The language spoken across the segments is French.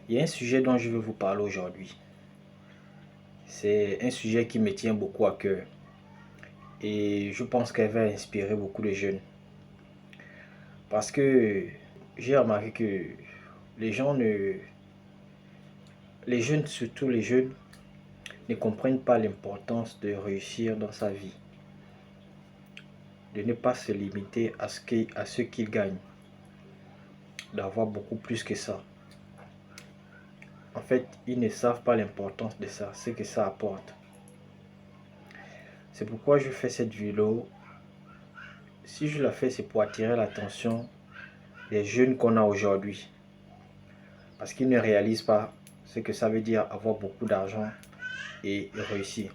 Il y a un sujet dont je veux vous parler aujourd'hui. C'est un sujet qui me tient beaucoup à cœur et je pense qu'elle va inspirer beaucoup de jeunes. Parce que j'ai remarqué que les gens ne... les jeunes, surtout les jeunes, ne comprennent pas l'importance de réussir dans sa vie. De ne pas se limiter à ce qu'ils gagnent. D'avoir beaucoup plus que ça. En fait, ils ne savent pas l'importance de ça, ce que ça apporte. C'est pourquoi je fais cette vidéo. Si je la fais, c'est pour attirer l'attention des jeunes qu'on a aujourd'hui. Parce qu'ils ne réalisent pas ce que ça veut dire avoir beaucoup d'argent et réussir.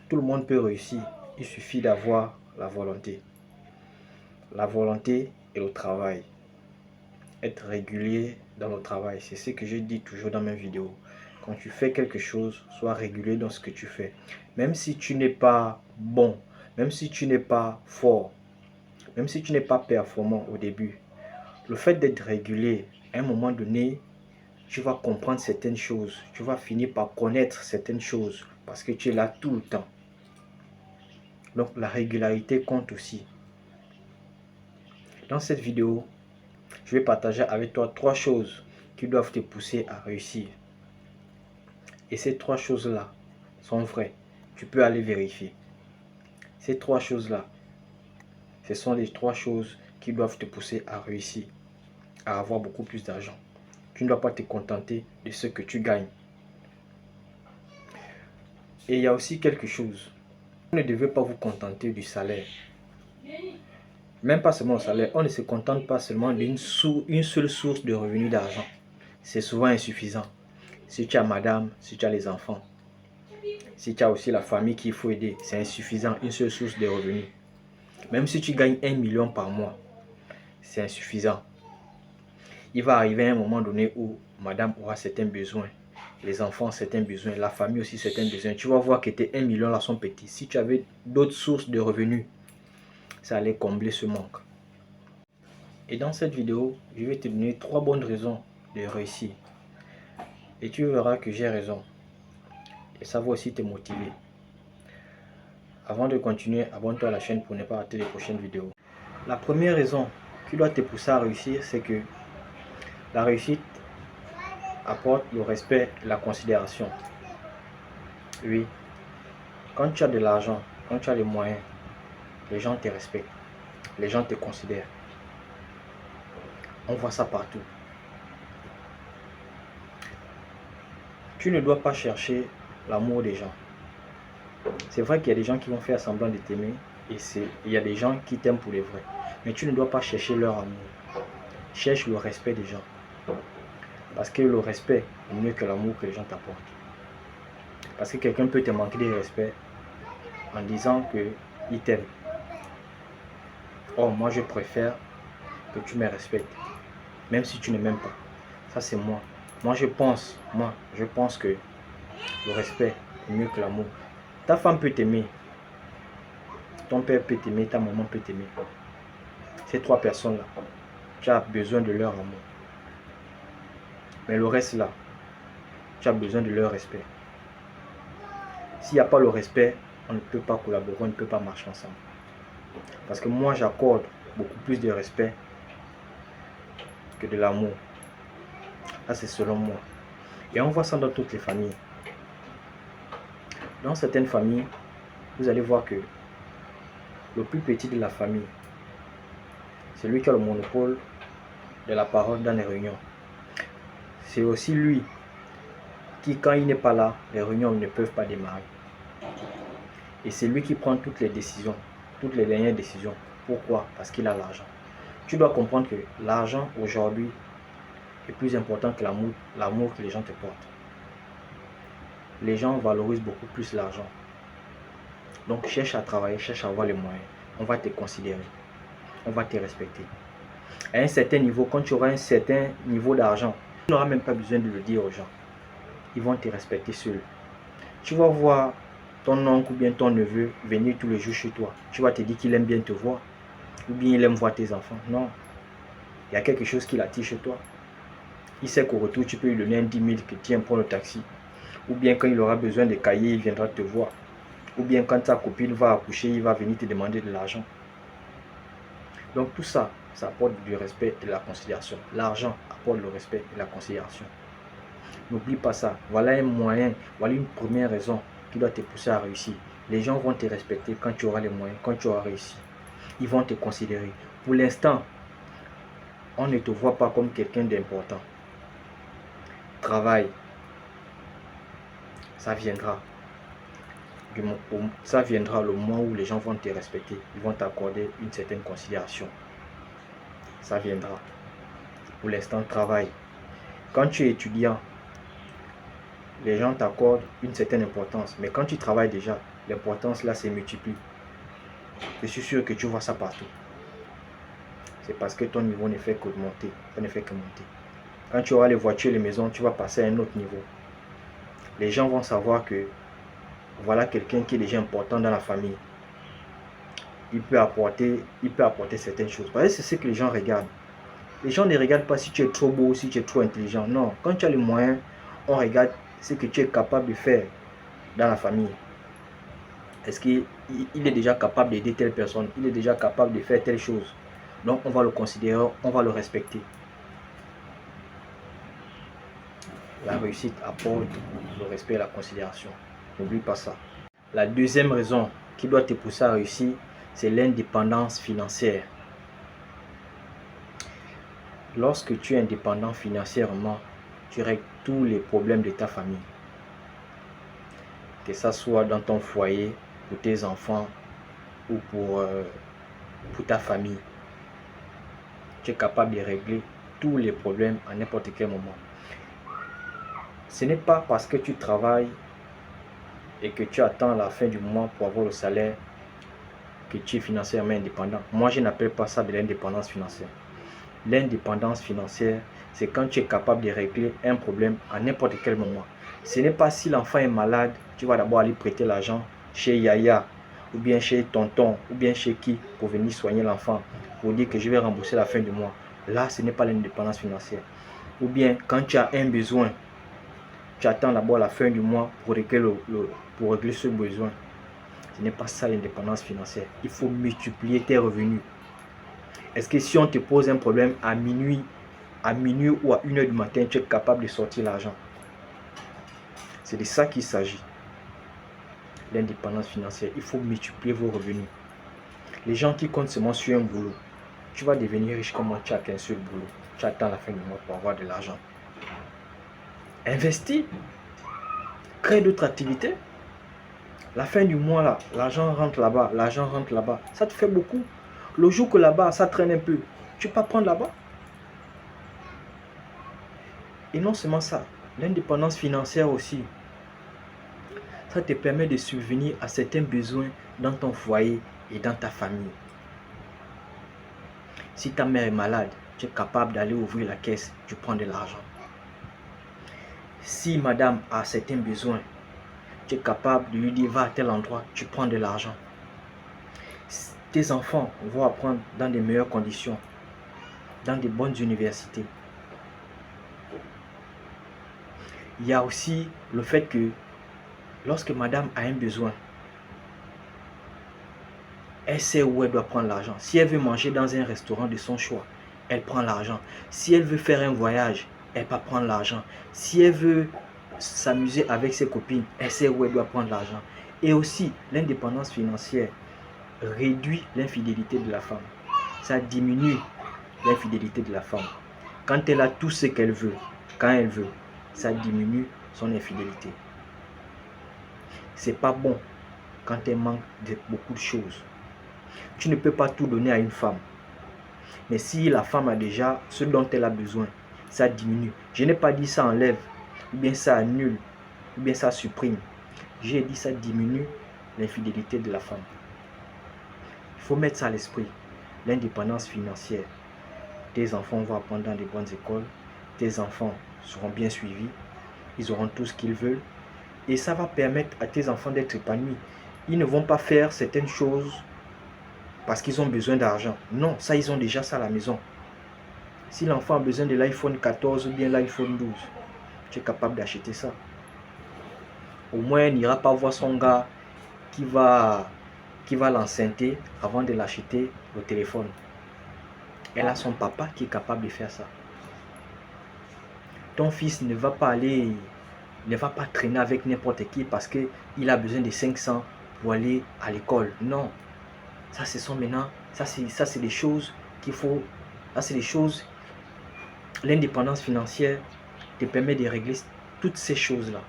Tout le monde peut réussir, il suffit d'avoir la volonté. La volonté et le travail. Être régulier dans le travail, c'est ce que je dis toujours dans mes vidéos. Quand tu fais quelque chose, sois régulier dans ce que tu fais. Même si tu n'es pas bon, même si tu n'es pas fort, même si tu n'es pas performant au début, le fait d'être régulier, à un moment donné, tu vas comprendre certaines choses. Tu vas finir par connaître certaines choses parce que tu es là tout le temps. Donc la régularité compte aussi. Dans cette vidéo, je vais partager avec toi 3 choses qui doivent te pousser à réussir. Et ces 3 choses-là sont vraies. Tu peux aller vérifier. Ces 3 choses-là, ce sont les 3 choses qui doivent te pousser à réussir, à avoir beaucoup plus d'argent. Tu ne dois pas te contenter de ce que tu gagnes. Et il y a aussi quelque chose. Vous ne devez pas vous contenter du salaire. Même pas seulement le salaire. On ne se contente pas seulement d'une seule source de revenus d'argent. C'est souvent insuffisant. Si tu as madame, si tu as les enfants, si tu as aussi la famille qu'il faut aider, c'est insuffisant, une seule source de revenus. Même si tu gagnes 1 million par mois, c'est insuffisant. Il va arriver un moment donné où madame aura certains besoins, les enfants certains besoins, la famille aussi certains besoins. Tu vas voir que tes 1 million là sont petits. Si tu avais d'autres sources de revenus, ça allait combler ce manque. Et dans cette vidéo, je vais te donner 3 bonnes raisons de réussir. Et tu verras que j'ai raison. Et ça va aussi te motiver. Avant de continuer, abonne-toi à la chaîne pour ne pas rater les prochaines vidéos. La première raison qui doit te pousser à réussir, c'est que la réussite apporte le respect et la considération. Oui, quand tu as de l'argent, quand tu as les moyens, les gens te respectent, les gens te considèrent. On voit ça partout. Tu ne dois pas chercher l'amour des gens. C'est vrai qu'il y a des gens qui vont faire semblant de t'aimer et il y a des gens qui t'aiment pour les vrais. Mais tu ne dois pas chercher leur amour. Cherche le respect des gens. Parce que le respect est mieux que l'amour que les gens t'apportent. Parce que quelqu'un peut te manquer de respect en disant qu'il t'aime. Or, moi je préfère que tu me respectes. Même si tu ne m'aimes pas. Ça c'est moi. Moi je pense que le respect est mieux que l'amour. Ta femme peut t'aimer. Ton père peut t'aimer, ta maman peut t'aimer. Ces 3 personnes-là, tu as besoin de leur amour. Mais le reste là, tu as besoin de leur respect. S'il n'y a pas le respect, on ne peut pas collaborer, on ne peut pas marcher ensemble. Parce que moi, j'accorde beaucoup plus de respect que de l'amour. Ça, c'est selon moi. Et on voit ça dans toutes les familles. Dans certaines familles, vous allez voir que le plus petit de la famille, c'est lui qui a le monopole de la parole dans les réunions. C'est aussi lui qui, quand il n'est pas là, les réunions ne peuvent pas démarrer. Et c'est lui qui prend toutes les décisions, toutes les dernières décisions. Pourquoi? Parce qu'il a l'argent. Tu dois comprendre que l'argent aujourd'hui est plus important que l'amour que les gens te portent. Les gens valorisent beaucoup plus l'argent. Donc cherche à travailler, cherche à avoir les moyens. On va te considérer. On va te respecter. À un certain niveau, quand tu auras un certain niveau d'argent, tu n'auras même pas besoin de le dire aux gens. Ils vont te respecter seuls. Tu vas voir ton oncle ou bien ton neveu venir tous les jours chez toi. Tu vas te dire qu'il aime bien te voir. Ou bien il aime voir tes enfants. Non. Il y a quelque chose qui l'attire chez toi. Il sait qu'au retour, tu peux lui donner un 10 000 que tiens, prends le taxi. Ou bien quand il aura besoin de cahiers, il viendra te voir. Ou bien quand ta copine va accoucher, il va venir te demander de l'argent. Donc tout ça, ça apporte du respect et de la considération. L'argent apporte le respect et la considération. N'oublie pas ça. Voilà un moyen, voilà une première raison qui doit te pousser à réussir. Les gens vont te respecter quand tu auras les moyens, quand tu auras réussi. Ils vont te considérer. Pour l'instant, on ne te voit pas comme quelqu'un d'important. Travail, ça viendra. Ça viendra le moment où les gens vont te respecter. Ils vont t'accorder une certaine considération. Ça viendra. Pour l'instant, travail. Quand tu es étudiant, les gens t'accordent une certaine importance. Mais quand tu travailles déjà, l'importance là se multiplie. Je suis sûr que tu vois ça partout. C'est parce que ton niveau ne fait que monter. Ça ne fait que monter. Quand tu auras les voitures, les maisons, tu vas passer à un autre niveau. Les gens vont savoir que voilà quelqu'un qui est déjà important dans la famille. Il peut apporter certaines choses. Parce que c'est ce que les gens regardent. Les gens ne regardent pas si tu es trop beau, si tu es trop intelligent. Non, quand tu as les moyens, on regarde ce que tu es capable de faire dans la famille. Est-ce qu'il est déjà capable d'aider telle personne? Il est déjà capable de faire telle chose. Donc on va le considérer, on va le respecter. La réussite apporte le respect et la considération. N'oublie pas ça. La deuxième raison qui doit te pousser à réussir, c'est l'indépendance financière. Lorsque tu es indépendant financièrement, tu règles tous les problèmes de ta famille. Que ça soit dans ton foyer, pour tes enfants ou pour ta famille. Tu es capable de régler tous les problèmes à n'importe quel moment. Ce n'est pas parce que tu travailles et que tu attends la fin du mois pour avoir le salaire que tu es financièrement indépendant. Moi, je n'appelle pas ça de l'indépendance financière. L'indépendance financière, c'est quand tu es capable de régler un problème à n'importe quel moment. Ce n'est pas si l'enfant est malade, tu vas d'abord aller prêter l'argent chez Yaya, ou bien chez tonton, ou bien chez qui, pour venir soigner l'enfant, pour dire que je vais rembourser la fin du mois. Là, ce n'est pas l'indépendance financière. Ou bien, quand tu as un besoin, tu attends d'abord la fin du mois pour régler ce besoin. Ce n'est pas ça l'indépendance financière. Il faut multiplier tes revenus. Est-ce que si on te pose un problème à minuit ou à 1h du matin, tu es capable de sortir l'argent? C'est de ça qu'il s'agit. L'indépendance financière, il faut multiplier vos revenus. Les gens qui comptent seulement sur un boulot, tu vas devenir riche comme moi, tu n'as qu'un seul boulot. Tu attends la fin du mois pour avoir de l'argent. Investis, crée d'autres activités. La fin du mois, là, l'argent rentre là-bas, l'argent rentre là-bas. Ça te fait beaucoup. Le jour que là-bas, ça traîne un peu, tu peux pas prendre là-bas. Et non seulement ça, l'indépendance financière aussi. Ça te permet de subvenir à certains besoins dans ton foyer et dans ta famille. Si ta mère est malade, tu es capable d'aller ouvrir la caisse, tu prends de l'argent. Si madame a certains besoins, tu es capable de lui dire va à tel endroit, tu prends de l'argent. Tes enfants vont apprendre dans de meilleures conditions, dans de bonnes universités. Il y a aussi le fait que lorsque madame a un besoin, elle sait où elle doit prendre l'argent. Si elle veut manger dans un restaurant de son choix, elle prend l'argent. Si elle veut faire un voyage, elle va prendre l'argent. Si elle veut s'amuser avec ses copines, elle sait où elle doit prendre l'argent. Et aussi, l'indépendance financière réduit l'infidélité de la femme. Ça diminue l'infidélité de la femme. Quand elle a tout ce qu'elle veut, quand elle veut, ça diminue son infidélité. C'est pas bon quand elle manque de beaucoup de choses. Tu ne peux pas tout donner à une femme. Mais si la femme a déjà ce dont elle a besoin, ça diminue. Je n'ai pas dit ça enlève, ou bien ça annule, ou bien ça supprime. J'ai dit ça diminue l'infidélité de la femme. Il faut mettre ça à l'esprit. L'indépendance financière. Tes enfants vont apprendre dans de bonnes écoles. Tes enfants seront bien suivis. Ils auront tout ce qu'ils veulent. Et ça va permettre à tes enfants d'être épanouis. Ils ne vont pas faire certaines choses parce qu'ils ont besoin d'argent. Non, ça, ils ont déjà ça à la maison. Si l'enfant a besoin de l'iPhone 14 ou bien l'iPhone 12, tu es capable d'acheter ça. Au moins, elle n'ira pas voir son gars qui va l'enceinter avant de l'acheter le téléphone. Elle a son papa qui est capable de faire ça. Ton fils ne va pas traîner avec n'importe qui parce qu'il a besoin de 500 pour aller à l'école. Non. Ça, ce sont maintenant, ça c'est des choses qu'il faut, ça c'est des choses, l'indépendance financière te permet de régler toutes ces choses-là.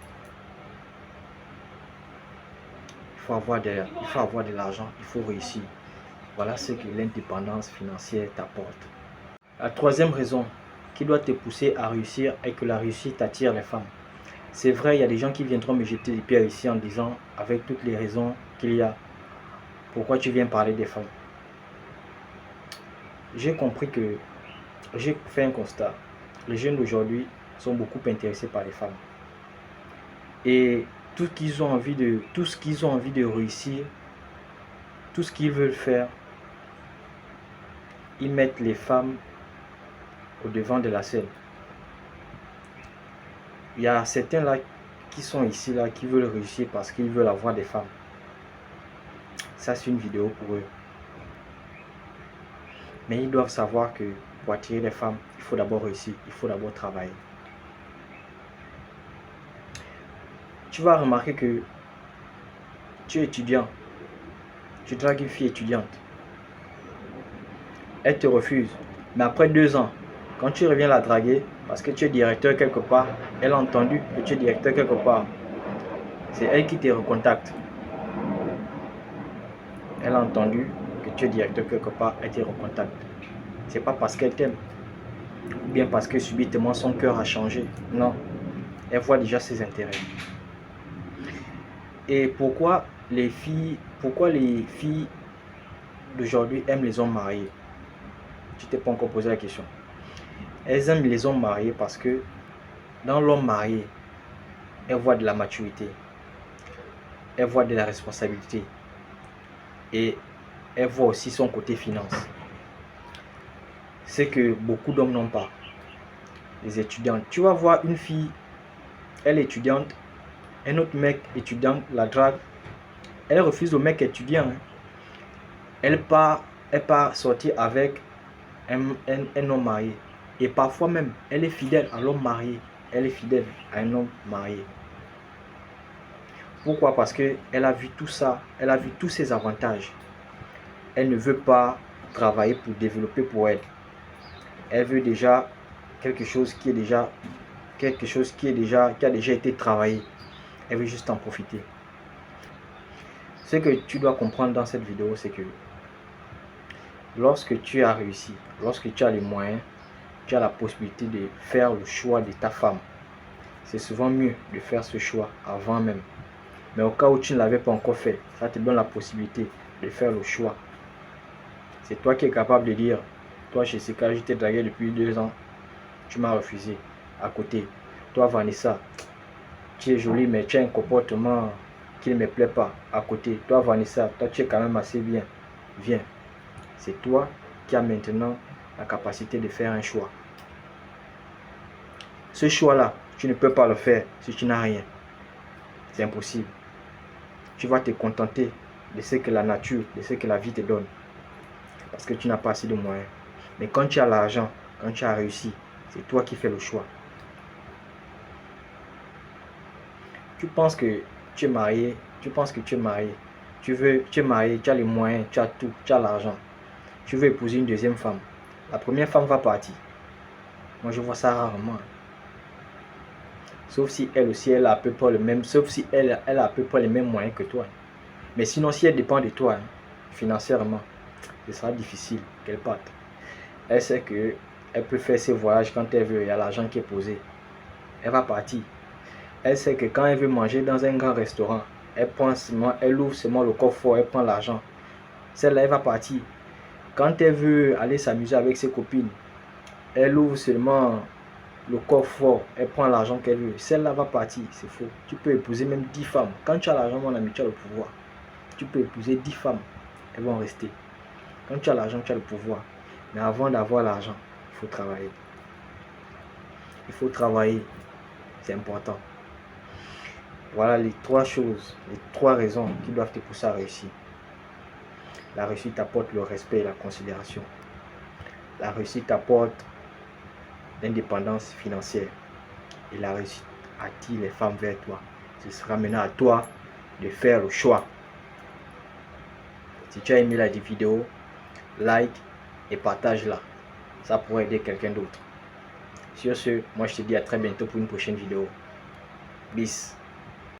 Il faut avoir de l'argent, il faut réussir. Voilà ce que l'indépendance financière t'apporte. La troisième raison qui doit te pousser à réussir est que la réussite attire les femmes. C'est vrai, il y a des gens qui viendront me jeter des pierres ici en disant, avec toutes les raisons qu'il y a, pourquoi tu viens parler des femmes? J'ai compris que, j'ai fait un constat. Les jeunes d'aujourd'hui sont beaucoup intéressés par les femmes. Et tout ce qu'ils ont envie de réussir, tout ce qu'ils veulent faire, ils mettent les femmes au devant de la scène. Il y a certains là qui sont ici là qui veulent réussir parce qu'ils veulent avoir des femmes. Ça c'est une vidéo pour eux. Mais ils doivent savoir que pour attirer les femmes, il faut d'abord réussir, il faut d'abord travailler. Tu vas remarquer que tu es étudiant, tu dragues une fille étudiante. Elle te refuse, mais après 2 ans, quand tu reviens la draguer, parce que tu es directeur quelque part, elle a entendu que tu es directeur quelque part, c'est elle qui te recontacte. Elle a entendu que tu es directeur quelque part, elle te recontacte. C'est pas parce qu'elle t'aime, ou bien parce que subitement son cœur a changé. Non, elle voit déjà ses intérêts. Et pourquoi les filles d'aujourd'hui aiment les hommes mariés? Tu t'es pas encore posé la question. Elles aiment les hommes mariés parce que dans l'homme marié, elles voient de la maturité, elles voient de la responsabilité et elles voient aussi son côté finance. C'est que beaucoup d'hommes n'ont pas. Les étudiantes, tu vas voir une fille, elle est étudiante, un autre mec étudiant la drague, elle refuse au mec étudiant. Elle part sortir avec un homme marié. Et parfois même, elle est fidèle à l'homme marié. Elle est fidèle à un homme marié. Pourquoi? Parce qu'elle a vu tout ça, elle a vu tous ses avantages. Elle ne veut pas travailler pour développer pour elle. Elle veut déjà quelque chose qui a déjà été travaillé. Elle veut juste en profiter. Ce que tu dois comprendre dans cette vidéo, c'est que lorsque tu as réussi, lorsque tu as les moyens, tu as la possibilité de faire le choix de ta femme. C'est souvent mieux de faire ce choix avant même. Mais au cas où tu ne l'avais pas encore fait, ça te donne la possibilité de faire le choix. C'est toi qui es capable de dire, toi Jessica, je t'ai dragué depuis 2 ans, tu m'as refusé. À côté, toi Vanessa, tu es jolie mais tu as un comportement qui ne me plaît pas. À côté, toi Vanessa, toi tu es quand même assez bien. Viens. C'est toi qui as maintenant la capacité de faire un choix. Ce choix-là, tu ne peux pas le faire si tu n'as rien. C'est impossible. Tu vas te contenter de ce que la nature, de ce que la vie te donne. Parce que tu n'as pas assez de moyens. Mais quand tu as l'argent, quand tu as réussi, c'est toi qui fais le choix. Tu penses que tu es marié, tu es marié, tu es marié, tu as les moyens, tu as tout, tu as l'argent. Tu veux épouser une deuxième femme. La première femme va partir. Moi je vois ça rarement. Sauf si elle aussi, elle a à peu près le même, sauf si elle a à peu près les mêmes moyens que toi. Mais sinon, si elle dépend de toi, financièrement, ce sera difficile qu'elle parte. Elle sait qu'elle peut faire ses voyages quand elle veut, il y a l'argent qui est posé. Elle va partir. Elle sait que quand elle veut manger dans un grand restaurant, elle ouvre seulement le coffre-fort, elle prend l'argent. Celle-là, elle va partir. Quand elle veut aller s'amuser avec ses copines, elle ouvre seulement le coffre-fort, elle prend l'argent qu'elle veut. Celle-là va partir, c'est faux. Tu peux épouser même 10 femmes. Quand tu as l'argent, mon ami, tu as le pouvoir. Tu peux épouser 10 femmes, elles vont rester. Quand tu as l'argent, tu as le pouvoir. Mais avant d'avoir l'argent, il faut travailler. Il faut travailler, c'est important. Voilà les 3 choses, les 3 raisons qui doivent te pousser à réussir. La réussite apporte le respect et la considération. La réussite apporte l'indépendance financière. Et la réussite attire les femmes vers toi. Ce sera maintenant à toi de faire le choix. Si tu as aimé la vidéo, like et partage-la. Ça pourrait aider quelqu'un d'autre. Sur ce, moi je te dis à très bientôt pour une prochaine vidéo. Bis.